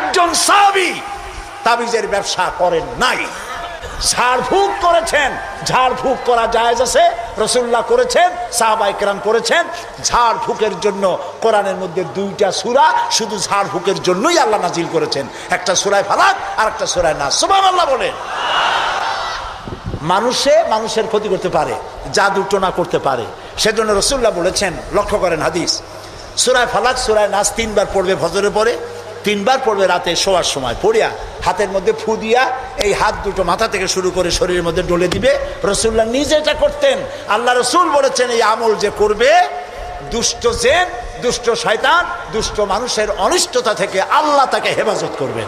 একজন সাহাবী তাবিজের ব্যবসা করেন নাই। ঝাড়ফুঁক করেছেন, ঝাড়ফুঁক করা জায়েজ আছে, রাসূলুল্লাহ করেছেন, সাহাবায়ে কেরাম করেছেন। ঝাড়ফুঁকের জন্য কোরআনের মধ্যে 2টা সূরা শুধু ঝাড়ফুঁকের জন্যই আল্লাহ নাজিল করেছেন, একটা সূরা ফালাক আর একটা সূরা নাস। সুবহানাল্লাহ বলেন। মানুষের ক্ষতি করতে পারে, জাদু টোনা করতে পারে, সেজন্য রাসূলুল্লাহ বলেছেন, লক্ষ্য করেন হাদিস, সূরা ফালাক সূরা নাস 3 বার পড়বে ফজরের পরে, 3 বার পড়বে রাতে শোয়ার সময়, পড়িয়া হাতের মধ্যে ফু দিয়া এই হাত দুটো মাথা থেকে শুরু করে শরীরের মধ্যে ডলে দিবে। রাসূলুল্লাহ নিজে এটা করতেন। আল্লাহ রাসূল বলেছেন, এই আমল যে করবে, দুষ্ট জিন, দুষ্ট শয়তান, দুষ্ট মানুষের অনিষ্টতা থেকে আল্লাহ তাকে হেফাজত করবেন।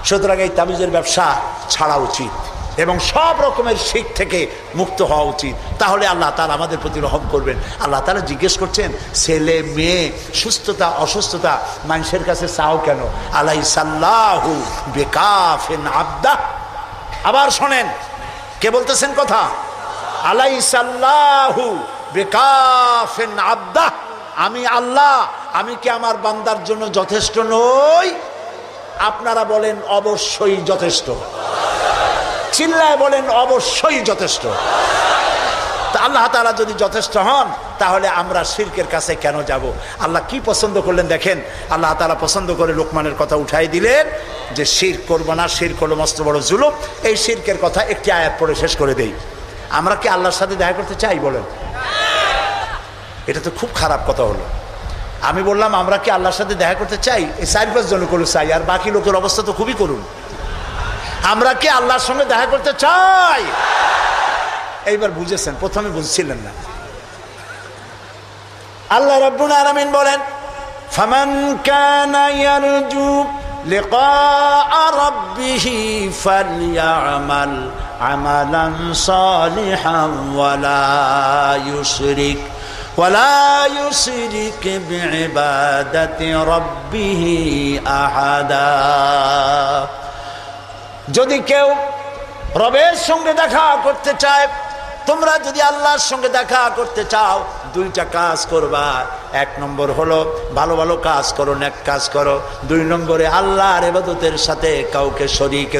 সুতরাং এই তাবিজের ব্যবসা ছাড়া উচিত এবং সব রকমের শিরক থেকে মুক্ত হওয়া উচিত। তাহলে আল্লাহ তাআলা আমাদের প্রতি রহম করবেন। আল্লাহ তাআলা জিজ্ঞেস করছেন, ছেলে মেয়ে সুস্থতা অসুস্থতা মানুষের কাছে চাও কেন? আলাইসাল্লাহু বিকাফিন আবদাহ। আবার শোনেন, কে বলতেছেন কথা? আলাইসাল্লাহু বিকাফিন আবদাহ। আমি আল্লাহ, আমি কি আমার বান্দার জন্য যথেষ্ট নই? আপনারা বলেন অবশ্যই যথেষ্ট। চিল্লায় বলেন অবশ্যই যথেষ্ট। তা আল্লাহ তাআলা যদি যথেষ্ট হন, তাহলে আমরা শিরকের কাছে কেন যাব? আল্লাহ কি পছন্দ করলেন দেখেন। আল্লাহ তাআলা পছন্দ করে লোকমানের কথা উঠাই দিলেন যে শিরক করব না, শিরক হলো মস্ত বড় জুলুম। এই শিরকের কথা একটি আয়াত পড়ে শেষ করে দেই। আমরা কি আল্লাহর সাথে দেখা করতে চাই বলেন? এটা তো খুব খারাপ কথা হলো। আমি বললাম আমরা কি আল্লাহর সাথে দেখা করতে চাই? এই 4-5 জন করুন চাই, আর বাকি লোকের অবস্থা তো খুবই করুন। আমরা কি আল্লাহর সঙ্গে দেখা করতে চাই? এইবার বুঝেছেন, প্রথমে বুঝছিলেন না। আল্লাহ রাব্বুল আলামিন বলেন, ফামান কানা ইয়ারজু লিকা রাব্বিহি ফালইআমাল আমালান সালিহান ওয়ালা ইউশরিক বিইবাদাতি রাব্বিহি আহাদা। যদি কেউ রবের সঙ্গে দেখা করতে চায়, তোমরা যদি আল্লাহর সঙ্গে দেখা করতে চাও, 2টা কাজ করবা। 1 নম্বর হলো ভালো ভালো কাজ করো, নেক কাজ করো। 2 নম্বরে আল্লাহর ইবাদতের সাথে কাউকে শরীক